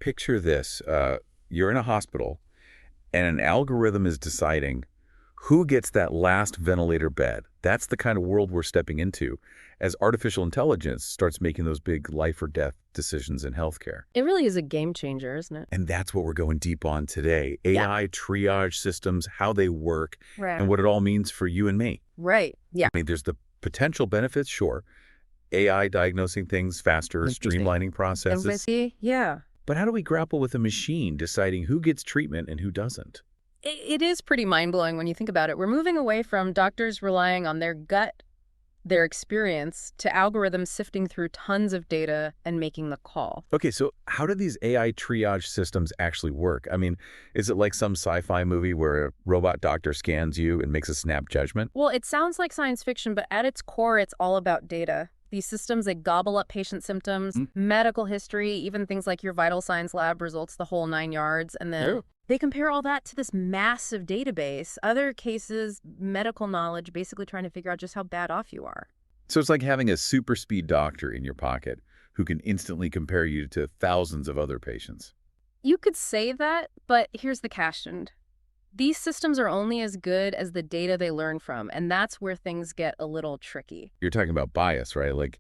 picture this. You're in a hospital, and an algorithm is deciding who gets that last ventilator bed. That's the kind of world we're stepping into as artificial intelligence starts making those big life or death decisions in healthcare. It really is a game changer, isn't it? And that's what we're going deep on today. Yeah. AI triage systems, how they work, Right. and what it all means for you and me. Right. Yeah. I mean, there's the potential benefits, sure. AI diagnosing things faster, Interesting. streamlining processes. Empathy. Yeah. But how do we grapple with a machine deciding who gets treatment and who doesn't? It is pretty mind-blowing when you think about it. We're moving away from doctors relying on their gut, their experience, to algorithms sifting through tons of data and making the call. Okay, so how do these AI triage systems actually work? I mean, is it like some sci-fi movie where a robot doctor scans you and makes a snap judgment? Well, it sounds like science fiction, but at its core, it's all about data. These systems, they gobble up patient symptoms, medical history, even things like your vital signs lab results, the whole 9 yards, and then they compare all that to this massive database, other cases, medical knowledge, basically trying to figure out just how bad off you are. So it's like having a super speed doctor in your pocket who can instantly compare you to thousands of other patients. You could say that, but here's the catch. These systems are only as good as the data they learn from, and that's where things get a little tricky. You're talking about bias, right? Like,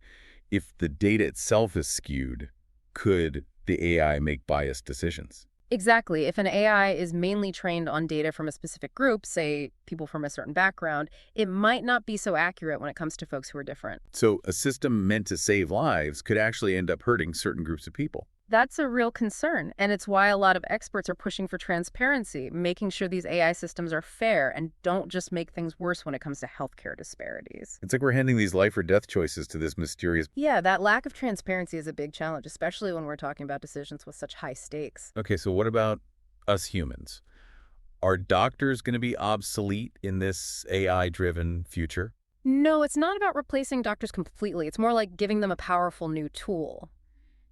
if the data itself is skewed, could the AI make biased decisions? Exactly. If an AI is mainly trained on data from a specific group, say people from a certain background, it might not be so accurate when it comes to folks who are different. So a system meant to save lives could actually end up hurting certain groups of people. That's a real concern, and it's why a lot of experts are pushing for transparency, making sure these AI systems are fair and don't just make things worse when it comes to healthcare disparities. It's like we're handing these life or death choices to this mysterious... Yeah, that lack of transparency is a big challenge, especially when we're talking about decisions with such high stakes. Okay, so what about us humans? Are doctors going to be obsolete in this AI-driven future? No, it's not about replacing doctors completely. It's more like giving them a powerful new tool.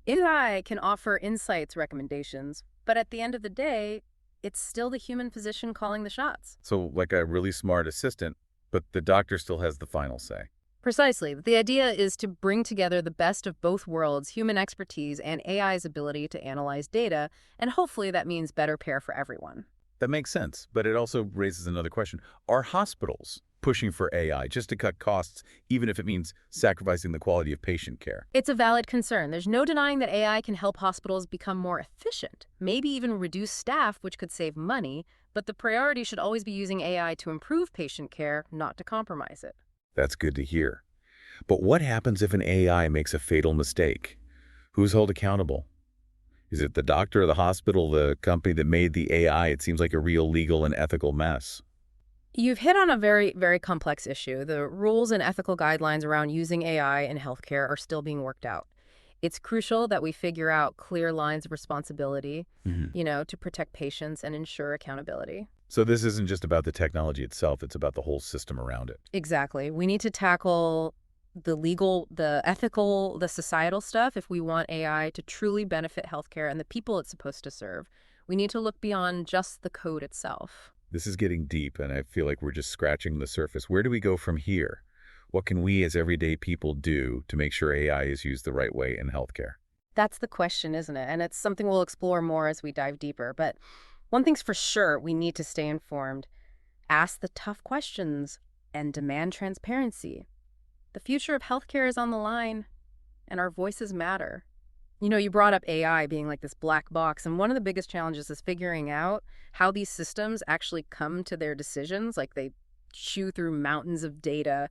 AI can offer insights, recommendations, but at the end of the day, it's still the human physician calling the shots. So like a really smart assistant, but the doctor still has the final say. Precisely. The idea is to bring together the best of both worlds, human expertise and AI's ability to analyze data, and hopefully that means better care for everyone. That makes sense, but it also raises another question. Are hospitals pushing for AI just to cut costs, even if it means sacrificing the quality of patient care? It's a valid concern. There's no denying that AI can help hospitals become more efficient, maybe even reduce staff, which could save money, but the priority should always be using AI to improve patient care, not to compromise it. That's good to hear. But what happens if an AI makes a fatal mistake? Who's held accountable? Is it the doctor, the hospital, the company that made the AI? It seems like a real legal and ethical mess. You've hit on a very, very complex issue. The rules and ethical guidelines around using AI in healthcare are still being worked out. It's crucial that we figure out clear lines of responsibility, to protect patients and ensure accountability. So this isn't just about the technology itself, it's about the whole system around it. Exactly. We need to tackle the legal, the ethical, the societal stuff if we want AI to truly benefit healthcare and the people it's supposed to serve. We need to look beyond just the code itself. This is getting deep, and I feel like we're just scratching the surface. Where do we go from here? What can we as everyday people do to make sure AI is used the right way in healthcare? That's the question, isn't it? And it's something we'll explore more as we dive deeper. But one thing's for sure, we need to stay informed, ask the tough questions, and demand transparency. The future of healthcare is on the line, and our voices matter. You brought up AI being like this black box, and one of the biggest challenges is figuring out how these systems actually come to their decisions, like they chew through mountains of data.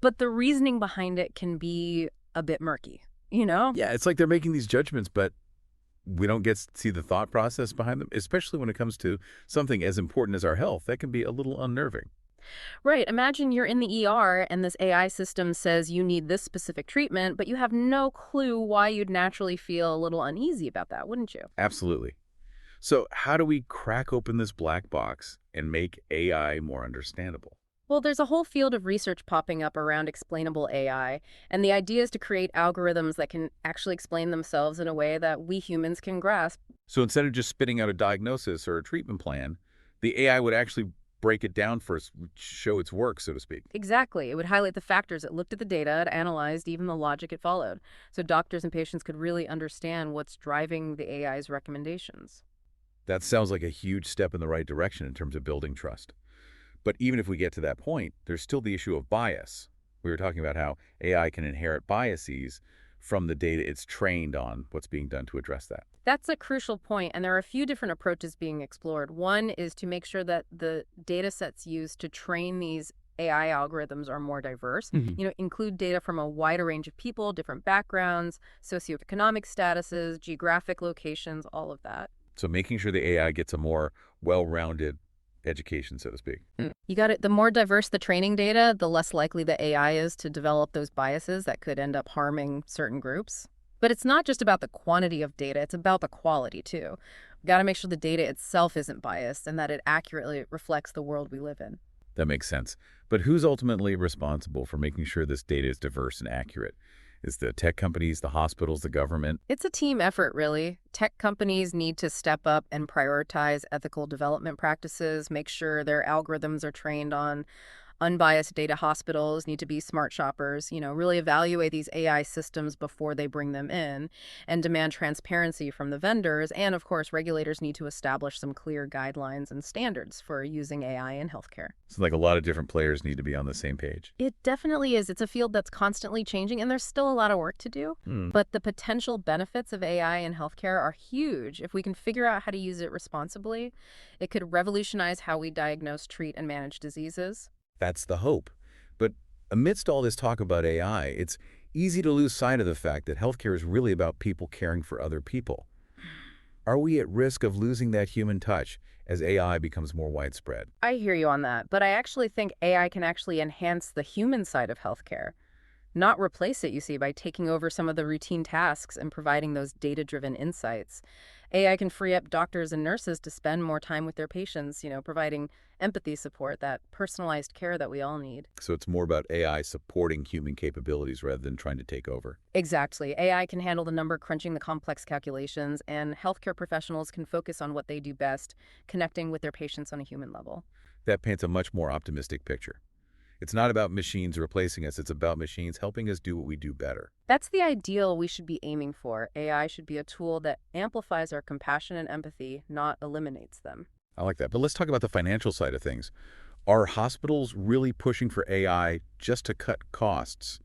But the reasoning behind it can be a bit murky, Yeah, it's like they're making these judgments, but we don't get to see the thought process behind them, especially when it comes to something as important as our health. That can be a little unnerving. Right. Imagine you're in the ER and this AI system says you need this specific treatment, but you have no clue why you'd naturally feel a little uneasy about that, wouldn't you? Absolutely. So how do we crack open this black box and make AI more understandable? Well, there's a whole field of research popping up around explainable AI, and the idea is to create algorithms that can actually explain themselves in a way that we humans can grasp. So instead of just spitting out a diagnosis or a treatment plan, the AI would actually break it down for us, show its work, so to speak. Exactly. It would highlight the factors. It looked at the data, it analyzed even the logic it followed. So doctors and patients could really understand what's driving the AI's recommendations. That sounds like a huge step in the right direction in terms of building trust. But even if we get to that point, there's still the issue of bias. We were talking about how AI can inherit biases from the data it's trained on. What's being done to address that? That's a crucial point, and there are a few different approaches being explored. One is to make sure that the data sets used to train these AI algorithms are more diverse. Include data from a wider range of people, different backgrounds, socioeconomic statuses, geographic locations, all of that. So making sure the AI gets a more well-rounded education, so to speak. You got it. The more diverse the training data, the less likely the AI is to develop those biases that could end up harming certain groups. But it's not just about the quantity of data, it's about the quality too. We've got to make sure the data itself isn't biased and that it accurately reflects the world we live in. That makes sense. But who's ultimately responsible for making sure this data is diverse and accurate? Is the tech companies, the hospitals, the government? It's a team effort, really. Tech companies need to step up and prioritize ethical development practices, make sure their algorithms are trained on unbiased data. Hospitals need to be smart shoppers, really evaluate these AI systems before they bring them in and demand transparency from the vendors. And of course, regulators need to establish some clear guidelines and standards for using AI in healthcare. So like a lot of different players need to be on the same page. It definitely is. It's a field that's constantly changing and there's still a lot of work to do. But the potential benefits of AI in healthcare are huge. If we can figure out how to use it responsibly, it could revolutionize how we diagnose, treat, and manage diseases. That's the hope. But amidst all this talk about AI, it's easy to lose sight of the fact that healthcare is really about people caring for other people. Are we at risk of losing that human touch as AI becomes more widespread? I hear you on that, but I actually think AI can actually enhance the human side of healthcare, not replace it, you see, by taking over some of the routine tasks and providing those data-driven insights. AI can free up doctors and nurses to spend more time with their patients, providing empathy support, that personalized care that we all need. So it's more about AI supporting human capabilities rather than trying to take over. Exactly. AI can handle the number crunching, the complex calculations, and healthcare professionals can focus on what they do best, connecting with their patients on a human level. That paints a much more optimistic picture. It's not about machines replacing us, it's about machines helping us do what we do better. That's the ideal we should be aiming for. AI should be a tool that amplifies our compassion and empathy, not eliminates them. I like that. But let's talk about the financial side of things. Are hospitals really pushing for AI just to cut costs,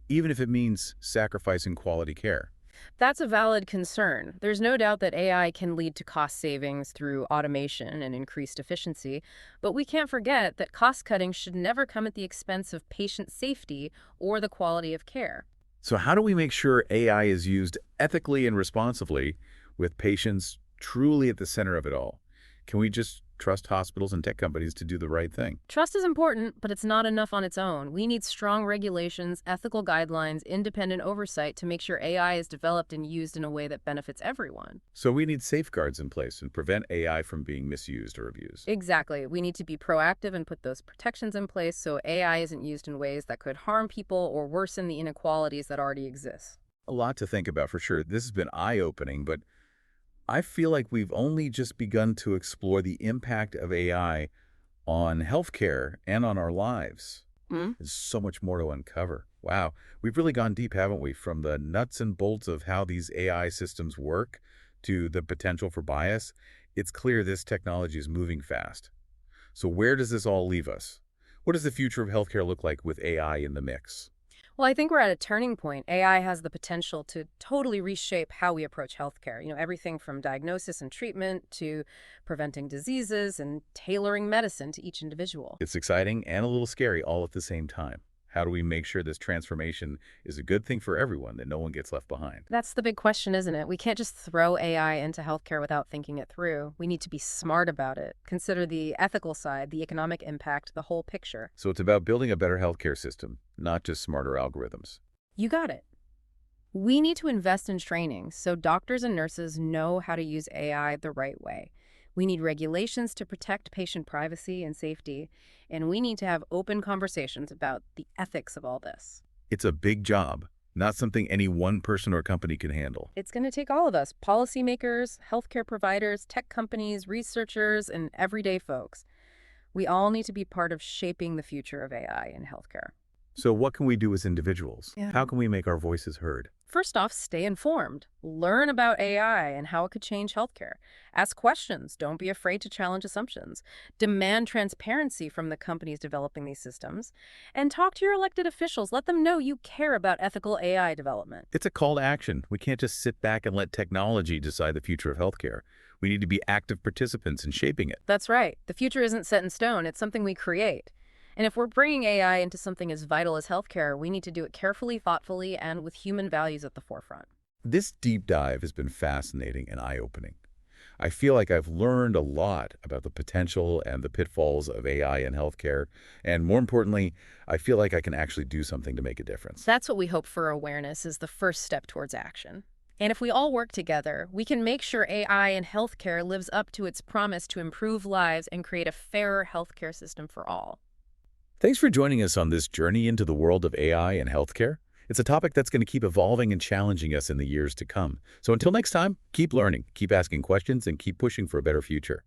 even if it means sacrificing quality care? That's a valid concern. There's no doubt that AI can lead to cost savings through automation and increased efficiency, but we can't forget that cost cutting should never come at the expense of patient safety or the quality of care. So how do we make sure AI is used ethically and responsibly with patients truly at the center of it all? Can we just trust hospitals and tech companies to do the right thing? Trust is important, but it's not enough on its own. We need strong regulations, ethical guidelines, independent oversight to make sure AI is developed and used in a way that benefits everyone. So we need safeguards in place and prevent AI from being misused or abused. Exactly. We need to be proactive and put those protections in place so AI isn't used in ways that could harm people or worsen the inequalities that already exist. A lot to think about for sure. This has been eye-opening, but I feel like we've only just begun to explore the impact of AI on healthcare and on our lives. There's so much more to uncover. Wow, we've really gone deep, haven't we? From the nuts and bolts of how these AI systems work to the potential for bias. It's clear this technology is moving fast. So where does this all leave us? What does the future of healthcare look like with AI in the mix? Well, I think we're at a turning point. AI has the potential to totally reshape how we approach healthcare. Everything from diagnosis and treatment to preventing diseases and tailoring medicine to each individual. It's exciting and a little scary all at the same time. How do we make sure this transformation is a good thing for everyone, that no one gets left behind? That's the big question, isn't it? We can't just throw AI into healthcare without thinking it through. We need to be smart about it. Consider the ethical side, the economic impact, the whole picture. So it's about building a better healthcare system, not just smarter algorithms. You got it. We need to invest in training so doctors and nurses know how to use AI the right way. We need regulations to protect patient privacy and safety, and we need to have open conversations about the ethics of all this. It's a big job, not something any one person or company can handle. It's going to take all of us, policymakers, healthcare providers, tech companies, researchers, and everyday folks. We all need to be part of shaping the future of AI in healthcare. So what can we do as individuals? Yeah. How can we make our voices heard? First off, stay informed. Learn about AI and how it could change healthcare. Ask questions. Don't be afraid to challenge assumptions. Demand transparency from the companies developing these systems. And talk to your elected officials. Let them know you care about ethical AI development. It's a call to action. We can't just sit back and let technology decide the future of healthcare. We need to be active participants in shaping it. That's right. The future isn't set in stone. It's something we create. And if we're bringing AI into something as vital as healthcare, we need to do it carefully, thoughtfully, and with human values at the forefront. This deep dive has been fascinating and eye-opening. I feel like I've learned a lot about the potential and the pitfalls of AI in healthcare, and more importantly, I feel like I can actually do something to make a difference. That's what we hope for. Awareness is the first step towards action. And if we all work together, we can make sure AI in healthcare lives up to its promise to improve lives and create a fairer healthcare system for all. Thanks for joining us on this journey into the world of AI and healthcare. It's a topic that's going to keep evolving and challenging us in the years to come. So until next time, keep learning, keep asking questions, and keep pushing for a better future.